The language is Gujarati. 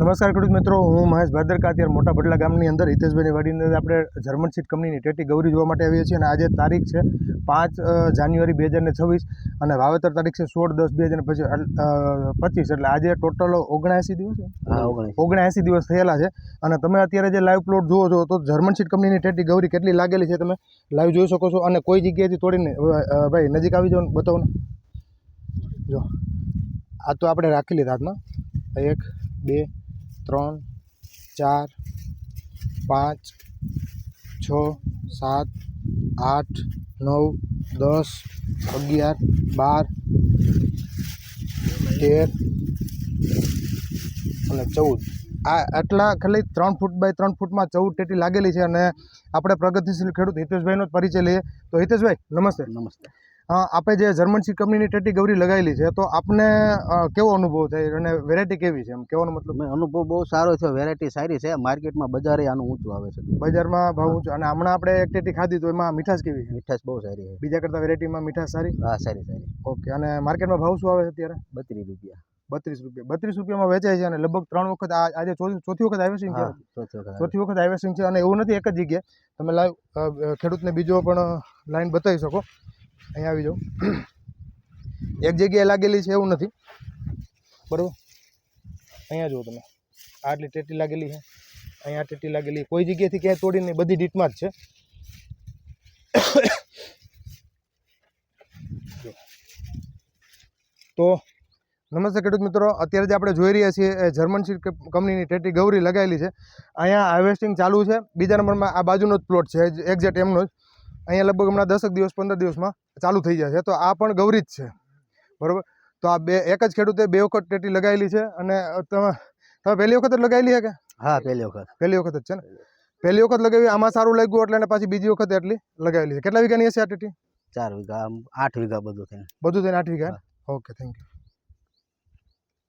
નમસ્કાર ખેડૂત મિત્રો, હું મહેશ ભાદરકા અત્યારે મોટા બડલા ગામની અંદર હિતેશભાઈની વાડીની અંદર આપણે જર્મન સીડ કંપનીની ટેટી ગૌરી જોવા માટે આવીએ છીએ અને આજે તારીખ છે 5 જાન્યુઆરી 2026 અને વાવેતર તારીખ છે 16/10/2025 એટલે આજે ટોટલ 79 દિવસ 79 દિવસ થયેલા છે અને તમે અત્યારે જે લાઈવ પ્લોટ જુઓ છો તો જર્મન સીડ કંપનીની ટેટી ગૌરી કેટલી લાગેલી છે તમે લાઈવ જોઈ શકો છો અને કોઈ જગ્યાએથી તોડીને ભાઈ નજીક આવી જાઓ બતાવો ને જો આ તો આપણે રાખી લીધા હાથમાં 1 2 3 4 5 6 7 8 9 10 11 12 13 અને 14 આ આટલા ખાલી 3 ફૂટ બાય 3 ફૂટમાં 14 ટેટી લાગેલી છે અને આપણે પ્રગતિશીલ ખેડૂત હિતેશભાઈનો જ પરિચય લઈએ તો હિતેશભાઈ નમસ્તે. આપણે જે જર્મન સીડ કંપનીની ટેટી ગૌરી લગાવેલી છે તો આપને કેવો અનુભવ થાય અને વેરાયટી કેવી છે એમ કહેવાનો મતલબ? અનુભવ બહુ સારો છે, વેરાયટી સારી છે, માર્કેટમાં બજારે આનું ઊંચું આવે છે, બજારમાં ભાવ ઊંચો. અને હમણાં આપણે એક ટેટી ખાધી તો એમાં મીઠાશ કેવી છે? મીઠાશ બહુ સારી છે, બીજા કરતાં વેરાયટીમાં મીઠાશ સારી? હા સારી. ઓકે. અને માર્કેટમાં ભાવ શું આવે છે અત્યારે? 32 રૂપિયા. 32 રૂપિયામાં વેચાય છે અને લગભગ 3 વખત આજે ચોથી વખત હાર્વેસ્ટિંગ છે. ચોથી વખત હાર્વેસ્ટિંગ છે અને એવું નથી એક જ જગ્યાએ, તમે લાઈવ ખેડૂતને બીજો પણ લાઈન બતાવી શકો. અહીંયા આવી જાઓ. એક જગ્યાએ લાગેલી છે એવું નથી, બરાબર. અહીંયા જુઓ તમે, આટલી ટેટી લાગેલી છે, અહીંયા ટેટી લાગેલી, કોઈ જગ્યાએથી ક્યાંય તોડીને બધી ડીટમાં જ છે. તો નમસ્તે ખેડૂત મિત્રો, અત્યારે જે આપણે જોઈ રહ્યા છીએ એ જર્મન સીડ કંપનીની ટેટી ગૌરી લગાવેલી છે. અહીંયા હાર્વેસ્ટિંગ ચાલુ છે. બીજા નંબરમાં આ બાજુનો જ પ્લોટ છે એક્ઝેક્ટ એમનો જ. અહીંયા લગભગ હમણાં 10 દિવસ 15 દિવસમાં ચાલુ થઈ જશે. તો આ પણ ગૌરી જ છે, બરાબર. તો આ એક જ ખેડૂતે 2 વખત ટેટી લગાવેલી છે. અને તમે પહેલી વખત જ લગાવેલી છે કે? હા, પહેલી વખત જ છે ને. પહેલી વખત લગાવી, આમાં સારું લાગ્યું એટલે અને પાછી બીજી વખત એટલી લગાવેલી છે. કેટલા વીઘાની હશે આ ટેટી? 4 વીઘા, 8 વીઘા બધું થઈને 8 વીઘા. Okay, thank you.